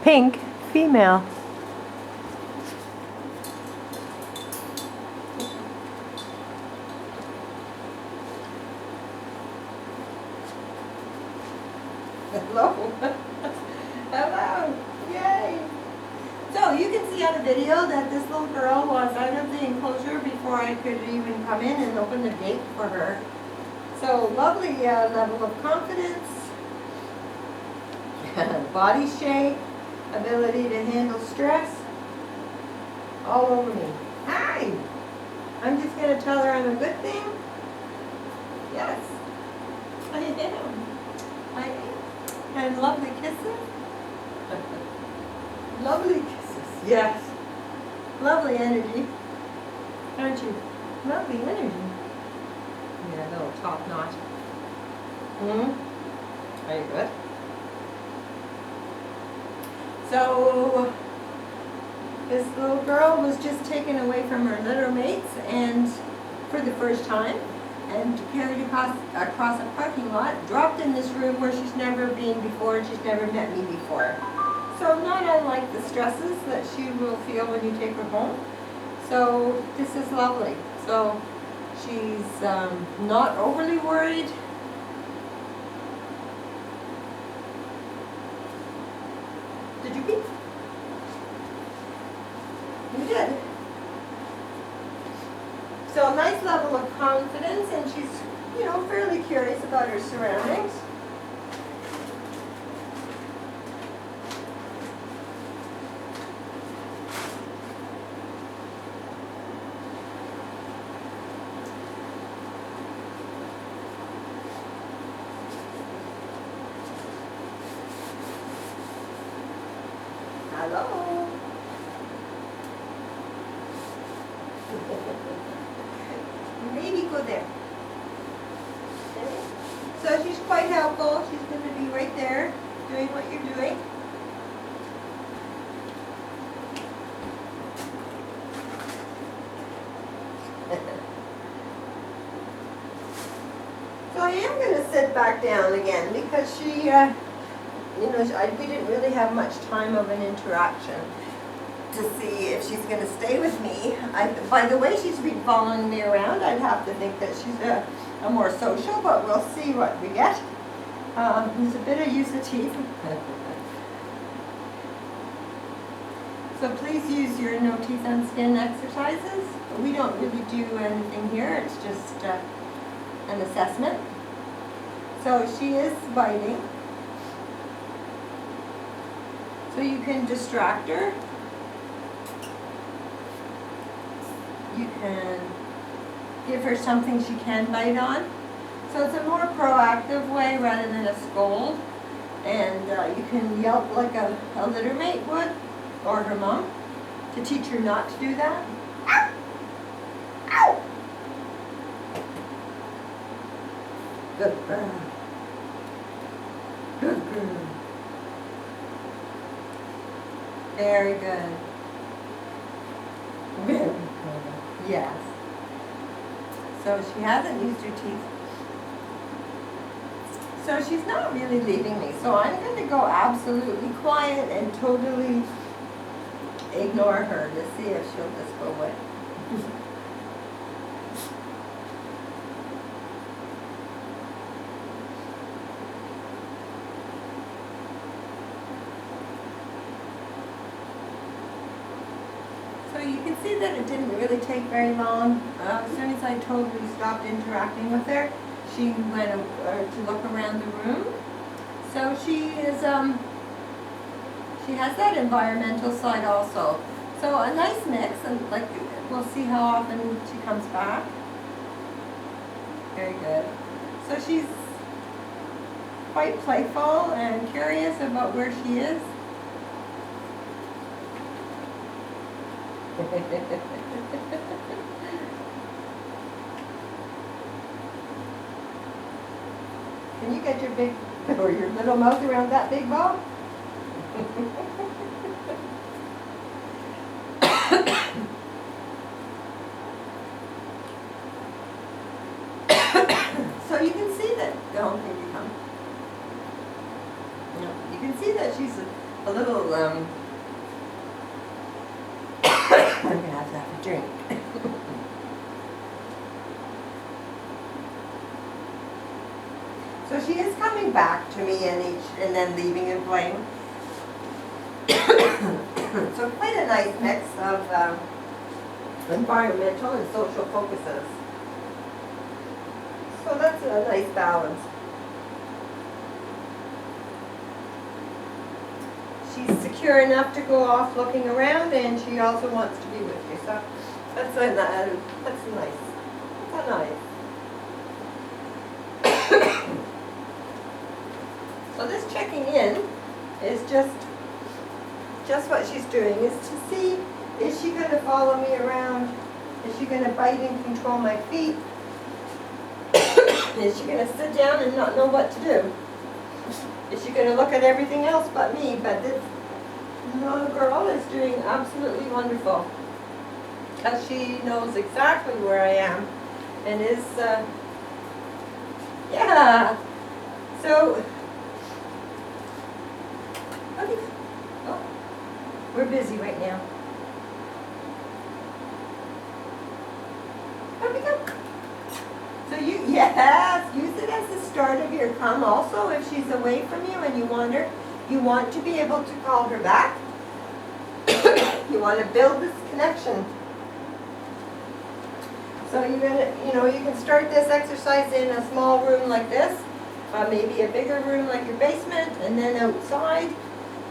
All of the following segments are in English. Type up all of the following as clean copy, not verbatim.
Pink, female. Hello. Hello. Yay. So you can see on the video that this little girl was out of the enclosure before I could even come in and open the gate for her. So lovely level of confidence, body shape, ability to handle stress, all over me. Hi. I'm just going to tell her I'm a good thing. Yes. I am. I am. And lovely kisses. Lovely kisses. Yes. Lovely energy. Aren't you? Lovely energy. Yeah, a little top notch. Are you good? So, this little girl was just taken away from her litter mates and for the first time and carried across a parking lot, dropped in this room where she's never been before and she's never met me before. So not unlike the stresses that she will feel when you take her home. So this is lovely. So she's not overly worried. Did you pee? You did. So a nice level of confidence, and she's, you know, fairly curious about her surroundings. Hello. Maybe go there. Okay. So she's quite helpful. She's going to be right there doing what you're doing. So I am going to sit back down again because she, you know, we didn't really have much time of an interaction to see if she's going to stay with me. By the way she's been following me around, I'd have to think that she's a more social, but we'll see what we get. There's a bit of use of teeth. So please use your no teeth on skin exercises. We don't really do anything here, it's just an assessment. So she is biting. So you can distract her. You can give her something she can bite on. So it's a more proactive way rather than a scold. And you can yelp like a litter mate would, or her mom, to teach her not to do that. Ow! Ow! Good girl. Good girl. Very good. Very good. Yes. So she hasn't used her teeth. So she's not really leaving me. So I'm going to go absolutely quiet and totally ignore her to see if she'll just go away. So you can see that it didn't really take very long. As soon as I totally stopped interacting with her, she went to look around the room. So she is, she has that environmental side also. So a nice mix, and like we'll see how often she comes back. Very good. So she's quite playful and curious about where she is. Can you get your big, or your little mouth around that big ball? So you can see that, no, here you come. No, you can see that she's a little little, I'm gonna have to have a drink. So she is coming back to me and then leaving and playing. So quite a nice mix of environmental and social focuses. So that's a nice balance. She's secure enough to go off looking around, and she also wants to be with you. So that's nice. That's nice. So this checking in is just what she's doing, is to see, is she going to follow me around? Is she going to bite and control my feet? Is she going to sit down and not know what to do? Is she going to look at everything else but me? But this little girl is doing absolutely wonderful, because she knows exactly where I am and is, yeah. So, okay. Oh, we're busy right now. Okay, go. So yes, use it as the start of your come also. If she's away from you and you want to be able to call her back. You want to build this connection. So you're gonna, you can start this exercise in a small room like this, maybe a bigger room like your basement, and then outside,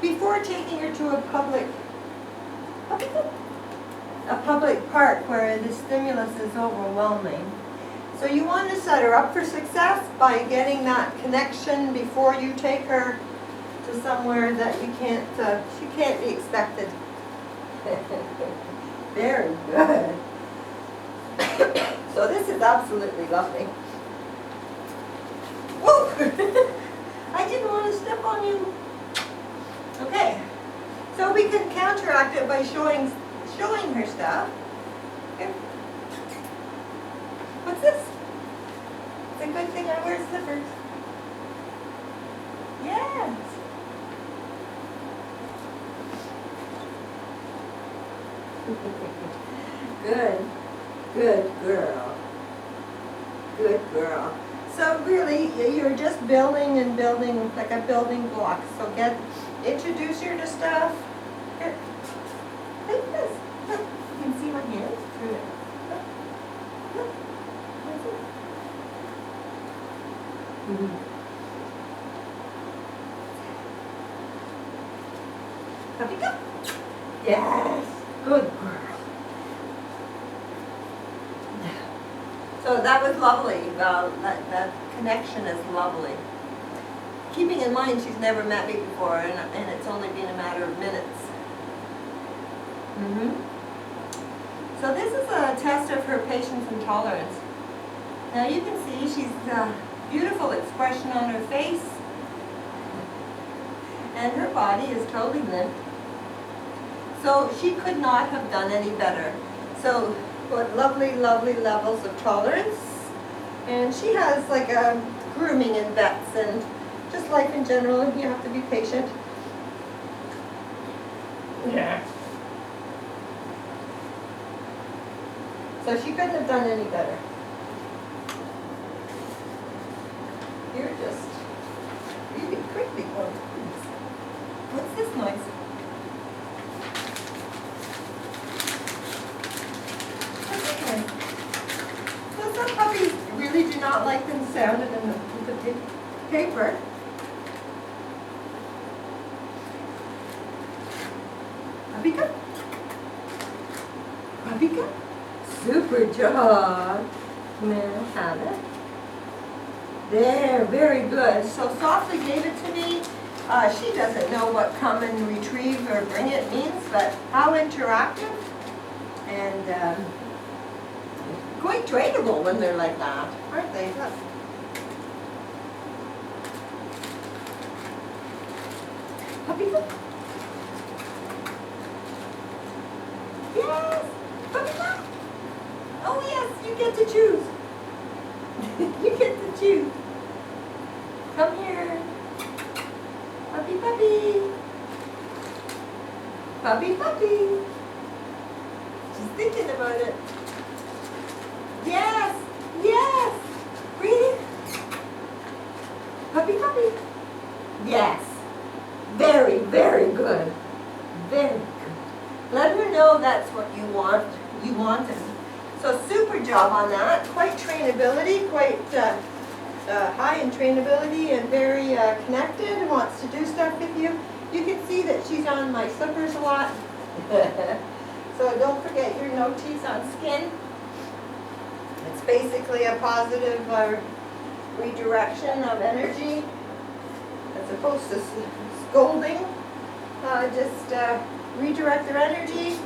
before taking her to a public park where the stimulus is overwhelming. So you want to set her up for success by getting that connection before you take her to somewhere that she can't be expected. Very good. So this is absolutely lovely. Whoa! I didn't want to step on you. Okay. So we can counteract it by showing her stuff. Okay. What's this? It's a good thing I wear slippers. Yes. Good. Good girl. Good girl. So really, you're just building and building like a building block. So introduce her to stuff. Here. Like this. Look, you can see my hands through it. Look. Look. What's it? Puppy go. Yes. Good girl. So that was lovely. That connection is lovely. Keeping in mind she's never met me before, and it's only been a matter of minutes. So this is a test of her patience and tolerance. Now you can see she's a beautiful expression on her face, and her body is totally limp. So she could not have done any better. So what lovely, lovely levels of tolerance. And she has like a grooming and vets and just life in general, you have to be patient. Yeah. So she couldn't have done any better. You're just really quickly going. What's this noise? So some puppies really do not like them sounded in the paper. Puppy-ka? Puppy-ka? Super job. Now, Hannah. There, very good. So softly gave it to me. She doesn't know what come and retrieve or bring it means, but how interactive and quite trainable when they're like that, aren't they? Look. Puppy look. Yes! Puppy look. Oh yes, you get to choose. You get to choose. Come here. Puppy, puppy. Puppy, puppy. She's thinking about it. Yes, yes. Read it. Puppy, puppy. Yes. Very, very good. Very good. Let her know that's what you want. You wanted. So super job on that. Quite trainability, quite high in trainability and very connected. Wants to do stuff with you. You can see that she's on my slippers a lot. So don't forget your notice on skin. It's basically a positive redirection of energy as opposed to scolding. Just redirect her energy,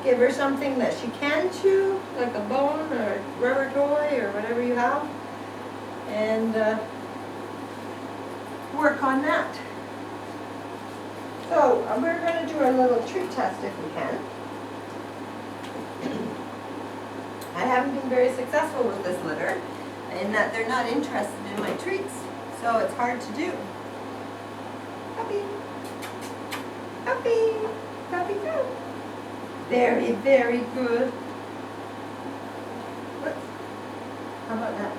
give her something that she can chew, like a bone or a rubber toy or whatever you have, and work on that. So we're going to do our little treat test if we can. I haven't been very successful with this litter in that they're not interested in my treats, so it's hard to do. Puppy, puppy, puppy, go. Very, very good. What? How about that?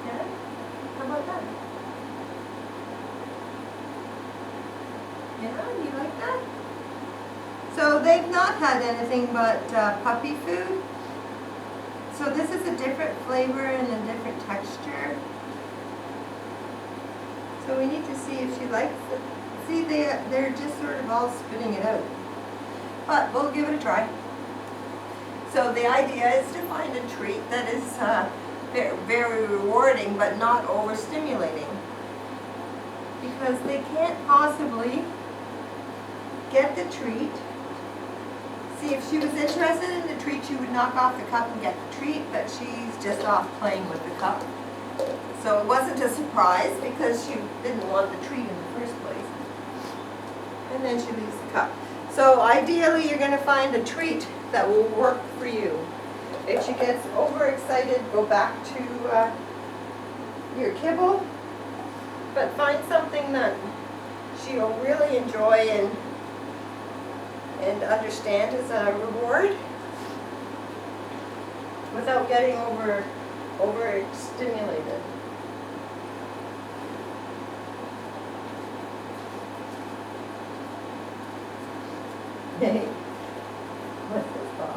Yeah? How about that? Yeah, you like that? So they've not had anything but puppy food. So this is a different flavor and a different texture. So we need to see if she likes it. See, they're just sort of all spitting it out. But we'll give it a try. So the idea is to find a treat that is very rewarding but not overstimulating. Because they can't possibly get the treat. See, if she was interested in the treat, she would knock off the cup and get the treat, but she's just off playing with the cup. So it wasn't a surprise because she didn't want the treat in the first place. And then she leaves the cup. So ideally, you're going to find a treat that will work for you. If she gets overexcited, go back to your kibble, but find something that she'll really enjoy and understand as a reward without getting overstimulated. Hey, what's this for?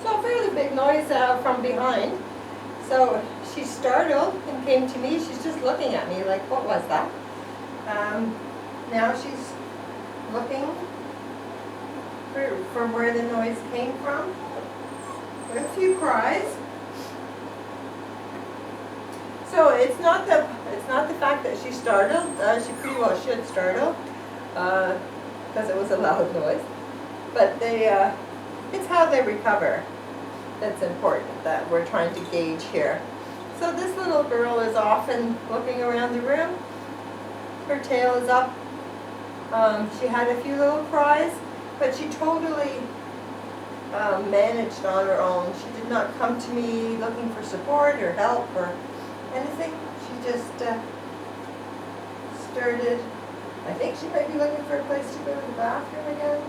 So a fairly big noise from behind. So she startled and came to me. She's just looking at me like, what was that? Now she's looking for where the noise came from. With a few cries. So it's not the fact that she startled. She pretty well should startle because it was a loud noise. But it's how they recover that's important that we're trying to gauge here. So this little girl is often looking around the room. Her tail is up. She had a few little cries, but she totally managed on her own. She did not come to me looking for support or help or anything. She just started. I think she might be looking for a place to go to the bathroom again.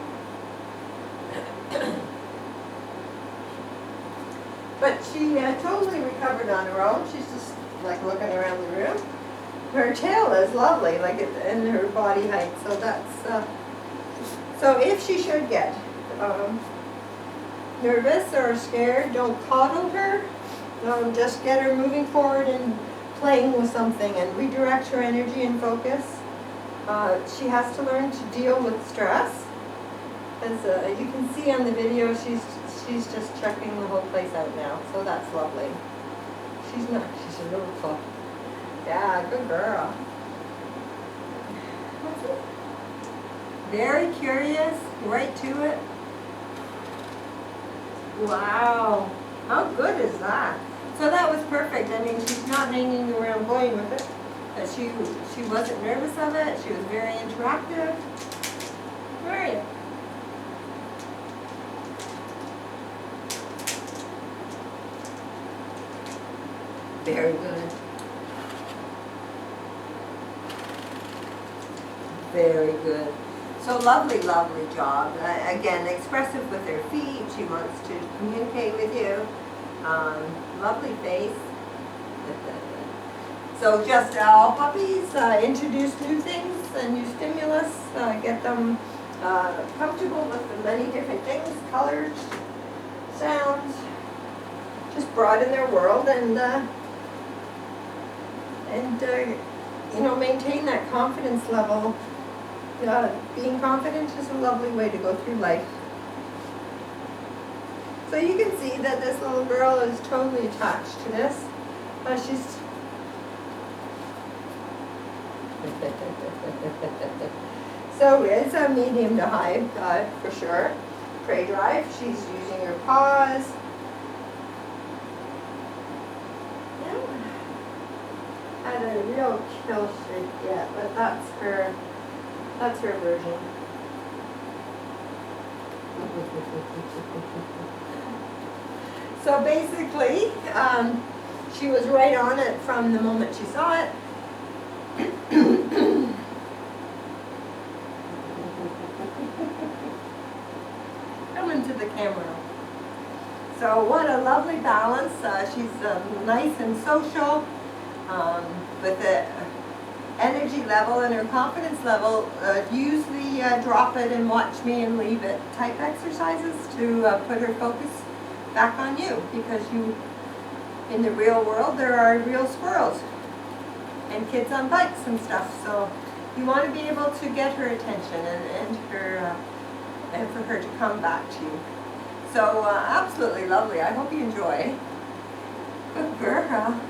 But she totally recovered on her own. She's just like looking around the room. Her tail is lovely, like in her body height. So that's so if she should get nervous or scared, don't coddle her. Just get her moving forward and playing with something and redirect her energy and focus. She has to learn to deal with stress. As you can see on the video, she's just checking the whole place out now, so that's lovely. She's a little pup. Yeah, good girl. Very curious, right to it. Wow, how good is that? So that was perfect. I mean, she's not hanging around playing with it. But she wasn't nervous of it. She was very interactive. Very Very good. Very good. So lovely, lovely job. Again, expressive with her feet. She wants to communicate with you. Lovely face. So just all puppies, introduce new things and new stimulus, get them comfortable with the many different things, colors, sounds. Just broaden their world and you know, maintain that confidence level. Being confident is a lovely way to go through life. So you can see that this little girl is totally attached to this. She's so it's a medium to high for sure. Prey drive. She's using her paws. Had a real kill streak yet, but that's her version. So basically, she was right on it from the moment she saw it. Come into the camera. So what a lovely balance. She's nice and social. With the energy level and her confidence level, use the drop it and watch me and leave it type exercises to put her focus back on you, because in the real world there are real squirrels and kids on bikes and stuff, so you want to be able to get her attention and for her to come back to you. So absolutely lovely. I hope you enjoy. Good girl.